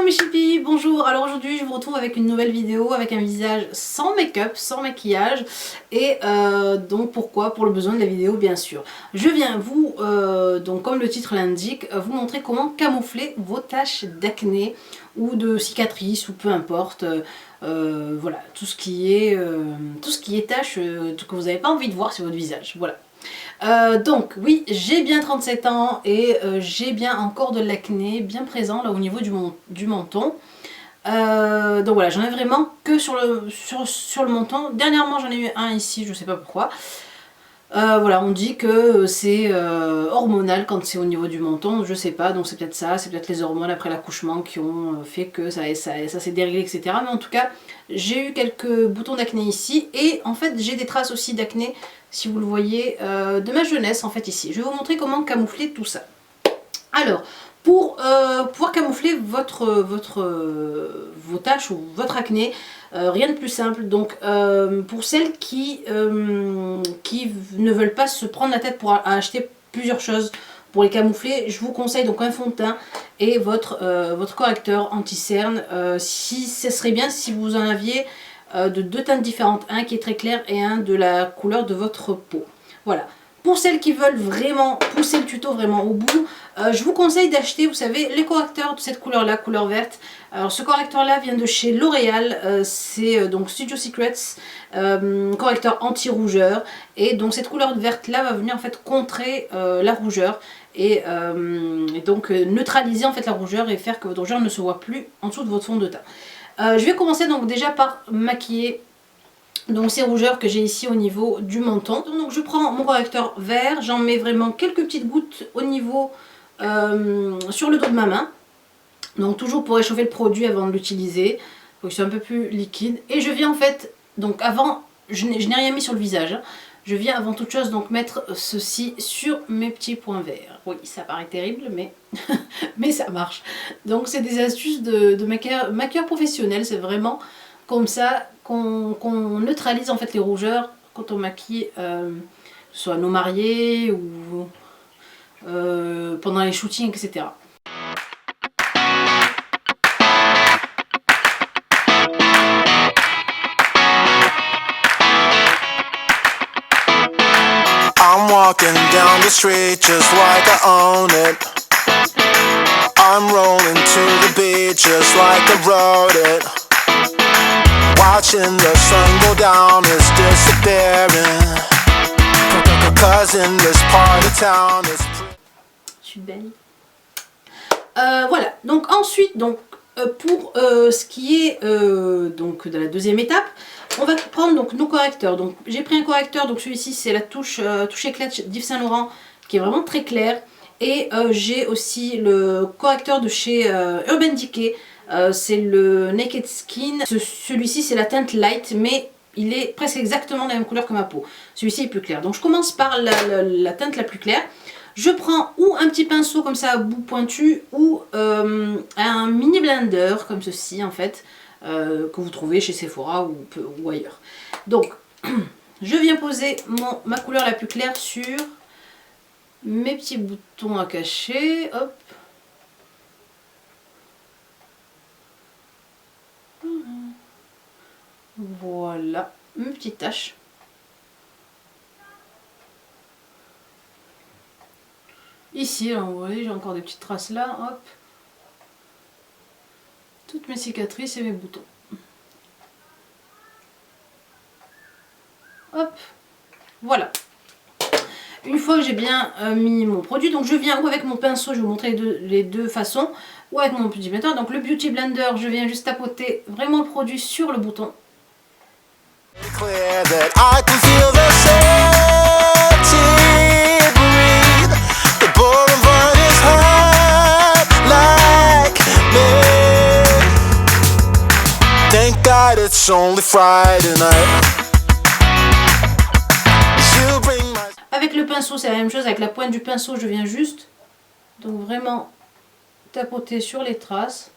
mes chippies, bonjour. Alors aujourd'hui je vous retrouve avec une nouvelle vidéo avec un visage sans make-up, sans maquillage. Et donc pourquoi? Pour le besoin de la vidéo bien sûr. Je viens vous, donc comme le titre l'indique, vous montrer comment camoufler vos taches d'acné ou de cicatrices ou peu importe. Voilà, tout ce qui est taches que vous n'avez pas envie de voir sur votre visage. Voilà. Donc oui, j'ai bien 37 ans et j'ai bien encore de l'acné bien présent là au niveau du menton. Donc voilà, j'en ai vraiment que sur le menton. Dernièrement j'en ai eu un ici, je sais pas pourquoi. Voilà, on dit que c'est hormonal quand c'est au niveau du menton, je sais pas, donc c'est peut-être ça, c'est peut-être les hormones après l'accouchement qui ont fait que ça s'est déréglé, etc. Mais en tout cas, j'ai eu quelques boutons d'acné ici, et en fait j'ai des traces aussi d'acné, si vous le voyez, de ma jeunesse en fait ici. Je vais vous montrer comment camoufler tout ça. Alors, pour pouvoir camoufler vos taches ou votre acné, rien de plus simple. Donc pour celles qui ne veulent pas se prendre la tête pour acheter plusieurs choses pour les camoufler, je vous conseille donc un fond de teint et votre correcteur anti-cerne. Si ce serait bien si vous en aviez de deux teintes différentes, un qui est très clair et un de la couleur de votre peau. Voilà. Pour celles qui veulent vraiment pousser le tuto vraiment au bout, je vous conseille d'acheter, vous savez, les correcteurs de cette couleur-là, couleur verte. Alors ce correcteur-là vient de chez L'Oréal, c'est donc Studio Secrets, correcteur anti-rougeur. Et donc cette couleur verte-là va venir en fait contrer la rougeur et donc neutraliser en fait la rougeur et faire que votre rougeur ne se voit plus en dessous de votre fond de teint. Je vais commencer donc déjà par maquiller donc ces rougeurs que j'ai ici au niveau du menton. Donc je prends mon correcteur vert, j'en mets vraiment quelques petites gouttes au niveau sur le dos de ma main. Donc toujours pour réchauffer le produit avant de l'utiliser, faut que ce soit un peu plus liquide. Et je viens en fait, donc avant, je n'ai rien mis sur le visage, hein. Je viens avant toute chose donc mettre ceci sur mes petits points verts. Oui, ça paraît terrible, mais, mais ça marche. Donc c'est des astuces de maquilleur professionnel, c'est vraiment comme ça qu'on neutralise en fait les rougeurs quand on maquille, que ce soit nos mariés ou pendant les shootings, etc. I'm walking down the street just like I own it. I'm rolling to the beat just like I wrote it. Watching the sun go down is disappearing. Cause in this part of town is... Je suis belle. Voilà, donc ensuite, donc, pour ce qui est donc de la deuxième étape, on va prendre donc nos correcteurs. Donc j'ai pris un correcteur, donc celui-ci c'est la touche éclat d'Yves Saint Laurent qui est vraiment très clair. Et j'ai aussi le correcteur de chez Urban Decay, c'est le Naked Skin. Celui-ci c'est la teinte light, mais il est presque exactement de la même couleur que ma peau. Celui-ci est plus clair. Donc je commence par la teinte la plus claire. Je prends ou un petit pinceau comme ça à bout pointu ou un mini blender comme ceci en fait, que vous trouvez chez Sephora ou ailleurs. Donc je viens poser ma couleur la plus claire sur mes petits boutons à cacher. Hop. Voilà, une petite tache. Ici, là, vous voyez, j'ai encore des petites traces là, hop. Toutes mes cicatrices et mes boutons. Hop, voilà. Une fois que j'ai bien mis mon produit, donc je viens ou avec mon pinceau, je vais vous montrer les deux façons, ou avec mon Beauty Blender. Donc le Beauty Blender, je viens juste tapoter vraiment le produit sur le bouton. Thank God it's only Friday night. Avec le pinceau, c'est la même chose. Avec la pointe du pinceau, je viens juste, donc vraiment tapoter sur les traces.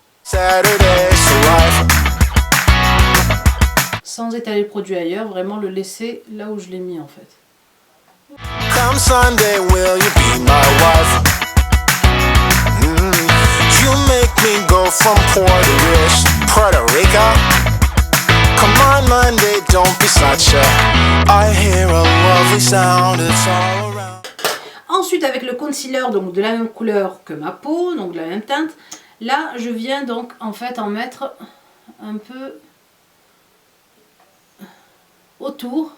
Sans étaler le produit ailleurs, vraiment le laisser là où je l'ai mis en fait. Come Sunday, will you be my wife? You make me go from poor be such a. I hear a lovely sound, it's all around. Ensuite, avec le concealer, donc de la même couleur que ma peau, donc de la même teinte, là je viens donc en fait en mettre un peu autour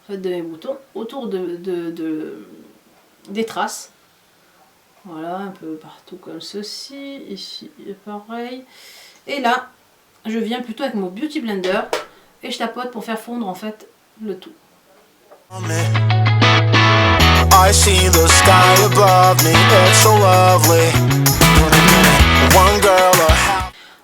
en fait, de mes boutons, autour des traces. Voilà, un peu partout comme ceci, ici pareil. Et là, je viens plutôt avec mon Beauty Blender et je tapote pour faire fondre en fait le tout. I see the sky above me, it's so lovely. One girl,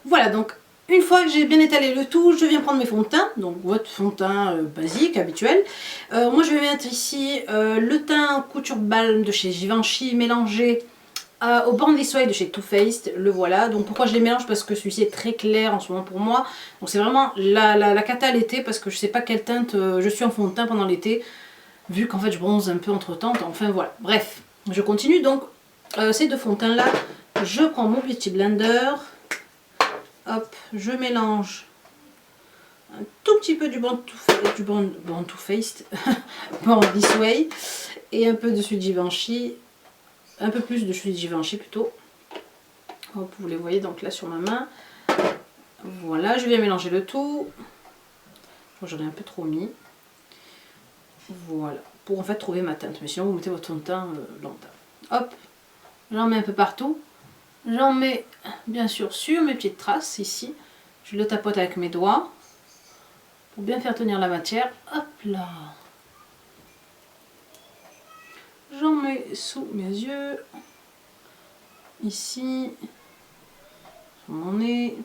voilà, donc une fois que j'ai bien étalé le tout, je viens prendre mes fonds de teint, donc votre fond de teint basique, habituel. Moi je vais mettre ici le teint couture balm de chez Givenchy mélangé au Born This Way de chez Too Faced, le voilà. Donc pourquoi je les mélange? Parce que celui-ci est très clair en ce moment pour moi. Donc c'est vraiment la cata l'été parce que je sais pas quelle teinte je suis en fond de teint pendant l'été. Vu qu'en fait je bronze un peu entre temps, enfin voilà. Bref, je continue donc ces deux fonds de teint là. Je prends mon Beauty Blender. Hop, je mélange un tout petit peu du Born Too Faced, Born This Way, et un peu de celui de Givenchy. Un peu plus de celui de Givenchy plutôt. Hop, vous les voyez donc là sur ma main. Voilà, je viens mélanger le tout. J'en ai un peu trop mis. Voilà, pour en fait trouver ma teinte. Mais sinon vous mettez votre fond de teint lambda. Hop, j'en mets un peu partout. J'en mets bien sûr sur mes petites traces ici. Je le tapote avec mes doigts pour bien faire tenir la matière. Hop là. J'en mets sous mes yeux, ici, sur mon nez,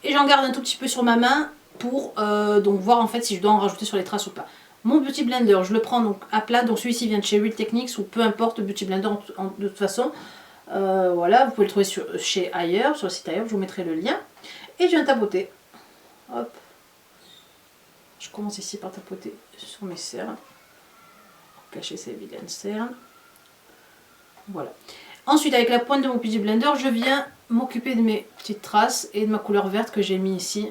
et j'en garde un tout petit peu sur ma main pour donc voir en fait si je dois en rajouter sur les traces ou pas. Mon Beauty Blender, je le prends donc à plat, donc celui-ci vient de chez Real Techniques ou peu importe le Beauty Blender de toute façon. Voilà, vous pouvez le trouver chez ailleurs, sur le site ailleurs, je vous mettrai le lien. Et je viens tapoter. Hop. Je commence ici par tapoter sur mes cernes. Cacher ces vilaines cernes. Voilà. Ensuite, avec la pointe de mon Beauty Blender, je viens m'occuper de mes petites traces et de ma couleur verte que j'ai mis ici.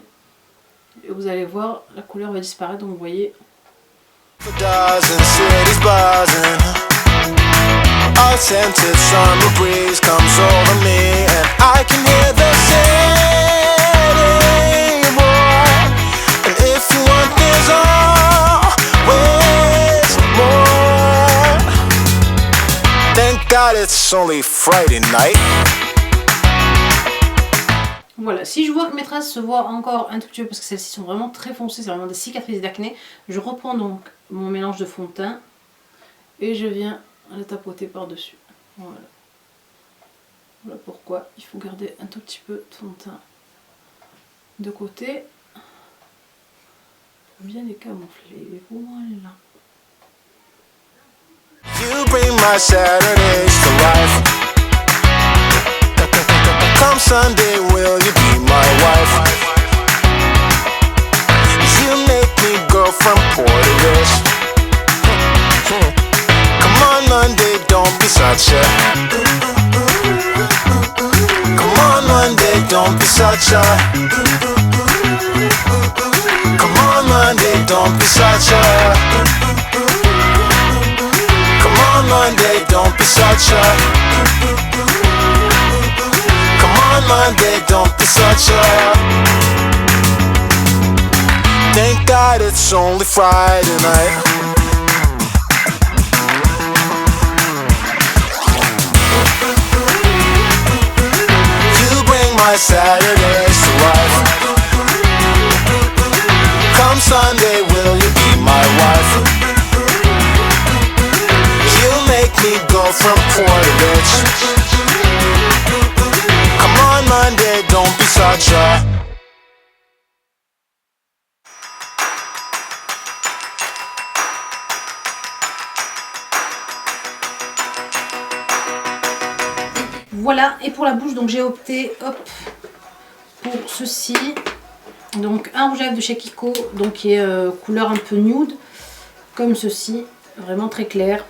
Et vous allez voir, la couleur va disparaître, donc vous voyez. It's only Friday night. Voilà, si je vois que mes traces se voient encore un tout petit peu parce que celles-ci sont vraiment très foncées, c'est vraiment des cicatrices d'acné, je reprends donc mon mélange de fond de teint et je viens le tapoter par-dessus. Voilà. Voilà pourquoi il faut garder un tout petit peu de fond de teint de côté pour bien les camoufler. Voilà. You bring my Saturdays to life. Come Sunday, will you be my wife? You make me go from poor to rich. Come on Monday, don't be such a. Come on Monday, don't be such a. Come on Monday, don't be such a. Come on Monday, don't be such a. Come on Monday, don't be such a. Thank God it's only Friday night. You bring my Saturdays to life. Come Sunday, will you be my wife? Me go from poor to rich. Come on Monday, don't be such a. Voilà, et pour la bouche, donc j'ai opté pour ceci. Donc un rouge à lèvres de chez Kiko, donc qui est couleur un peu nude, comme ceci, vraiment très clair.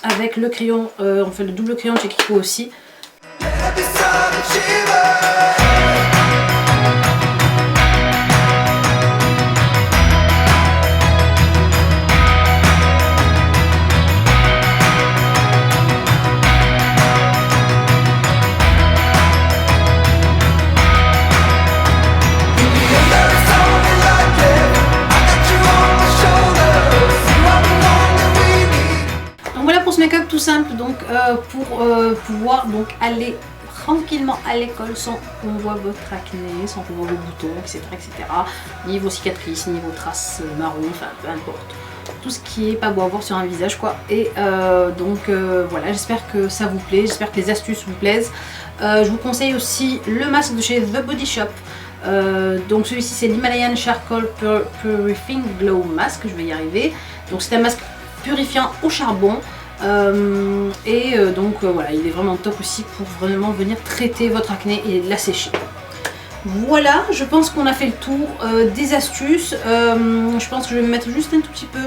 Avec le crayon, on fait le double crayon de chez Kiko aussi. tout simple donc pour pouvoir donc aller tranquillement à l'école sans qu'on voit votre acné, sans qu'on voit vos boutons, etc., etc. Niveau cicatrices, niveau traces marron, enfin peu importe. Tout ce qui est pas beau à voir sur un visage quoi. Et donc voilà, j'espère que ça vous plaît, j'espère que les astuces vous plaisent. Je vous conseille aussi le masque de chez The Body Shop. Donc celui-ci c'est l'Himalayan Charcoal Purifying Glow Mask, je vais y arriver. Donc c'est un masque purifiant au charbon. Donc voilà, il est vraiment top aussi pour vraiment venir traiter votre acné et l'assécher. Voilà, je pense qu'on a fait le tour des astuces. Je pense que je vais me mettre juste un tout petit peu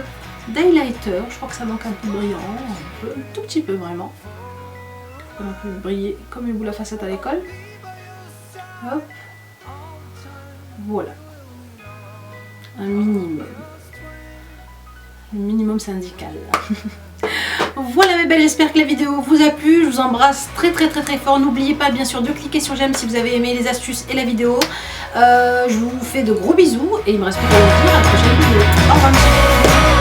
d'highlighter. Je crois que ça manque un peu de brillant, un tout petit peu vraiment. On peut briller comme une boule à facettes à l'école. Hop. Voilà. Un minimum. Un minimum syndical. Voilà mes belles, j'espère que la vidéo vous a plu, je vous embrasse très fort, n'oubliez pas bien sûr de cliquer sur j'aime si vous avez aimé les astuces et la vidéo, je vous fais de gros bisous et il me reste plus qu'à vous dire à la prochaine vidéo, au revoir.